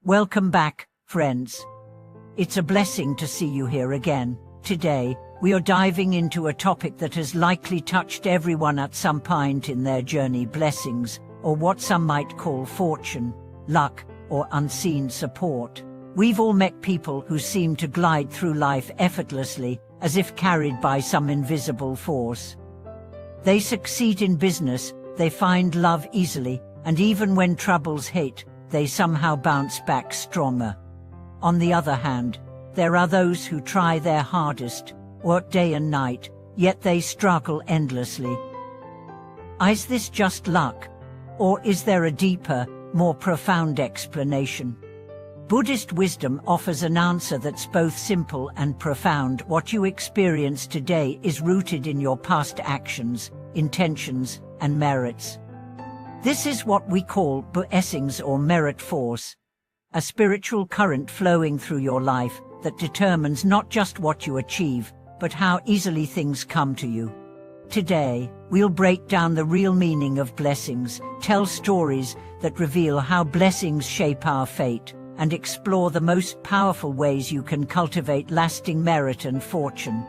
Welcome back, friends. It's a blessing to see you here again. Today, we are diving into a topic that has likely touched everyone at some point in their journey: blessings, or what some might call fortune, luck, or unseen support. We've all met people who seem to glide through life effortlessly, as if carried by some invisible force. They succeed in business, they find love easily, and even when troubles hit, they somehow bounce back stronger. On the other hand, there are those who try their hardest, work day and night, yet they struggle endlessly. Is this just luck? Or is there a deeper, more profound explanation? Buddhist wisdom offers an answer that's both simple and profound. What you experience today is rooted in your past actions, intentions, and merits. This is what we call blessings, or merit force, a spiritual current flowing through your life that determines not just what you achieve, but how easily things come to you. Today, we'll break down the real meaning of blessings, tell stories that reveal how blessings shape our fate, and explore the most powerful ways you can cultivate lasting merit and fortune.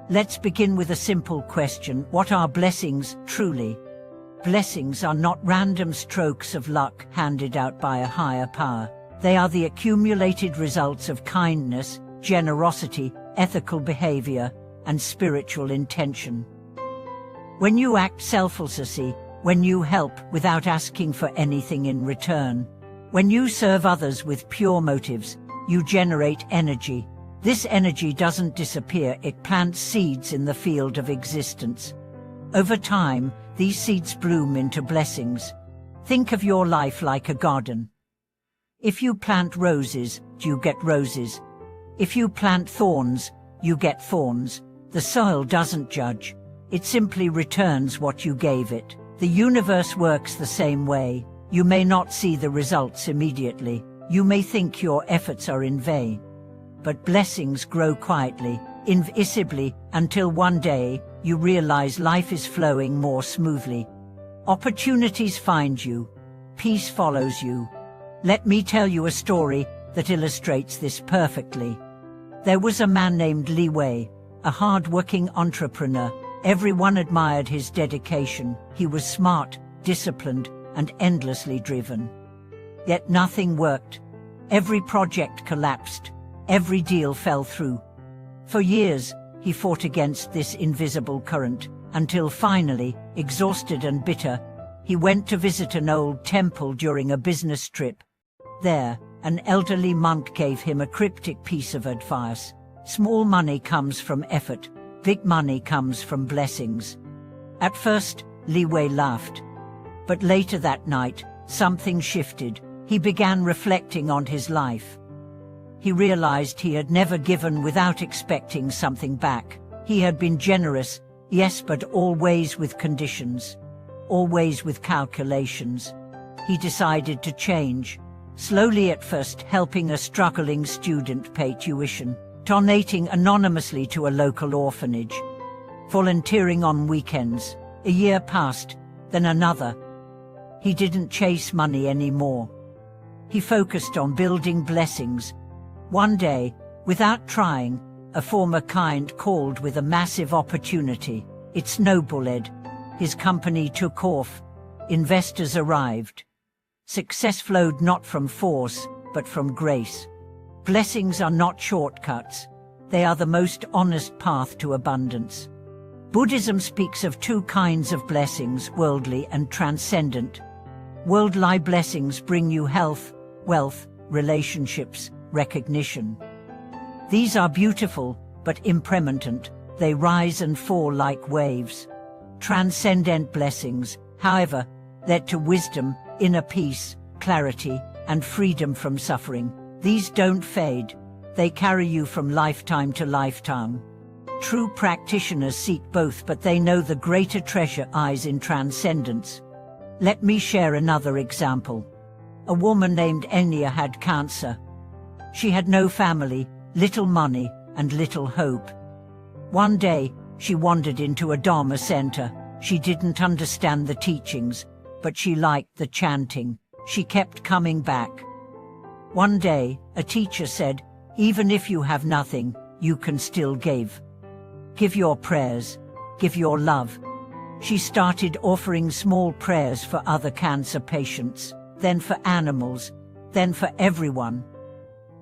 Let's begin with a simple question: what are blessings, truly? Blessings are not random strokes of luck handed out by a higher power. They are the accumulated results of kindness, generosity, ethical behavior, and spiritual intention. When you act selflessly, when you help without asking for anything in return, when you serve others with pure motives, you generate energy. This energy doesn't disappear, it plants seeds in the field of existence. Over time, these seeds bloom into blessings. Think of your life like a garden. If you plant roses, you get roses. If you plant thorns, you get thorns. The soil doesn't judge. It simply returns what you gave it. The universe works the same way. You may not see the results immediately. You may think your efforts are in vain. But blessings grow quietly, invisibly, until one day, you realize life is flowing more smoothly. Opportunities find you. Peace follows you. Let me tell you a story that illustrates this perfectly. There was a man named Li Wei, a hard-working entrepreneur. Everyone admired his dedication. He was smart, disciplined, and endlessly driven. Yet nothing worked. Every project collapsed. Every deal fell through. For years, he fought against this invisible current, until finally, exhausted and bitter, he went to visit an old temple during a business trip. There, an elderly monk gave him a cryptic piece of advice: small money comes from effort, big money comes from blessings. At first, Li Wei laughed. But later that night, something shifted. He began reflecting on his life. He realized he had never given without expecting something back. He had been generous, yes, but always with conditions. Always with calculations. He decided to change. Slowly at first, helping a struggling student pay tuition, donating anonymously to a local orphanage, volunteering on weekends. A year passed, then another. He didn't chase money anymore. He focused on building blessings. One day, without trying, a former client called with a massive opportunity. It snowballed. His company took off. Investors arrived. Success flowed not from force, but from grace. Blessings are not shortcuts. They are the most honest path to abundance. Buddhism speaks of two kinds of blessings: worldly and transcendent. Worldly blessings bring you health, wealth, relationships, recognition. These are beautiful, but impermanent. They rise and fall like waves. Transcendent blessings, however, lead to wisdom, inner peace, clarity, and freedom from suffering. These don't fade. They carry you from lifetime to lifetime. True practitioners seek both, but they know the greater treasure lies in transcendence. Let me share another example. A woman named Enya had cancer. She had no family, little money, and little hope. One day, she wandered into a Dharma center. She didn't understand the teachings, but she liked the chanting. She kept coming back. One day, a teacher said, "Even if you have nothing, you can still give. Give your prayers, give your love." She started offering small prayers for other cancer patients, then for animals, then for everyone.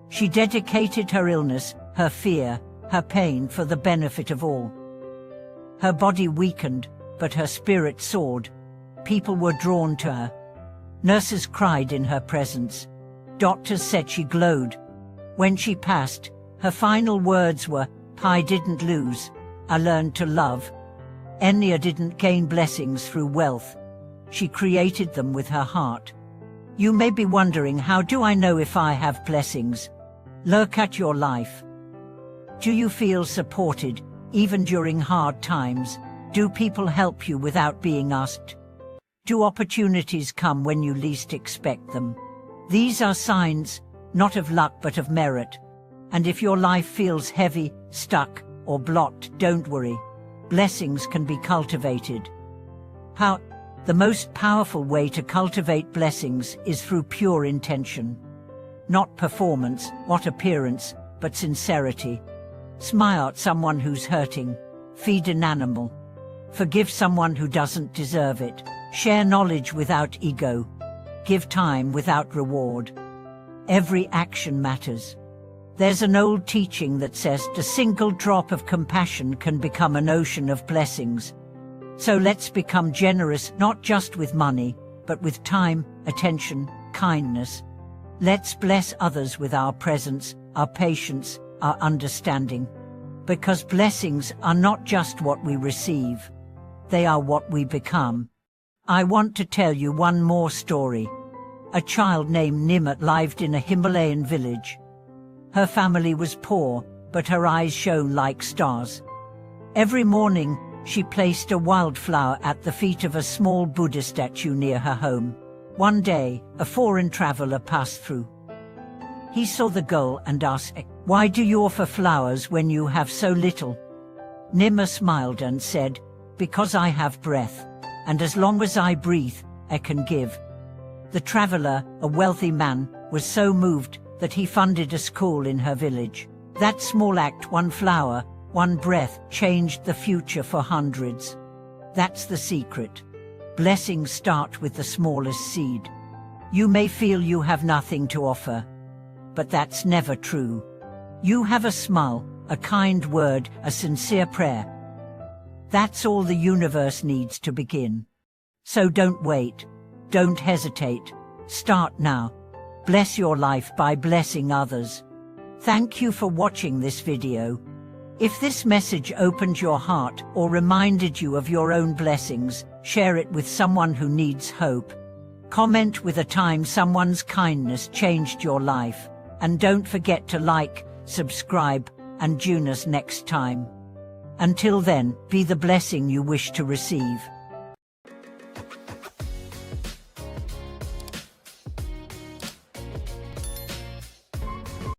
She dedicated her illness, her fear, her pain for the benefit of all. Her body weakened, but her spirit soared. People were drawn to her. Nurses cried in her presence. Doctors said she glowed. When she passed, her final words were, "I didn't lose, I learned to love." Enya didn't gain blessings through wealth. She created them with her heart. You may be wondering, how do I know if I have blessings? Look at your life. Do you feel supported, even during hard times? Do people help you without being asked? Do opportunities come when you least expect them? These are signs, not of luck but of merit. And if your life feels heavy, stuck, or blocked, don't worry. Blessings can be cultivated. How? The most powerful way to cultivate blessings is through pure intention. Not performance, not appearance, but sincerity. Smile at someone who's hurting. Feed an animal. Forgive someone who doesn't deserve it. Share knowledge without ego. Give time without reward. Every action matters. There's an old teaching that says a single drop of compassion can become an ocean of blessings. So let's become generous, not just with money, but with time, attention, kindness. Let's bless others with our presence, our patience, our understanding. Because blessings are not just what we receive. They are what we become. I want to tell you one more story. A child named Nimat lived in a Himalayan village. Her family was poor, but her eyes shone like stars. Every morning, she placed a wildflower at the feet of a small Buddha statue near her home. One day, a foreign traveler passed through. He saw the girl and asked, "Why do you offer flowers when you have so little?" Nima smiled and said, "Because I have breath, and as long as I breathe, I can give." The traveler, a wealthy man, was so moved that he funded a school in her village. That small act, one flower, one breath, changed the future for hundreds. That's the secret. Blessings start with the smallest seed. You may feel you have nothing to offer, but that's never true. You have a smile, a kind word, a sincere prayer. That's all the universe needs to begin. So don't wait. Don't hesitate. Start now. Bless your life by blessing others. Thank you for watching this video. If this message opened your heart or reminded you of your own blessings, share it with someone who needs hope. Comment with a time someone's kindness changed your life. And don't forget to like, subscribe, and join us next time. Until then, be the blessing you wish to receive.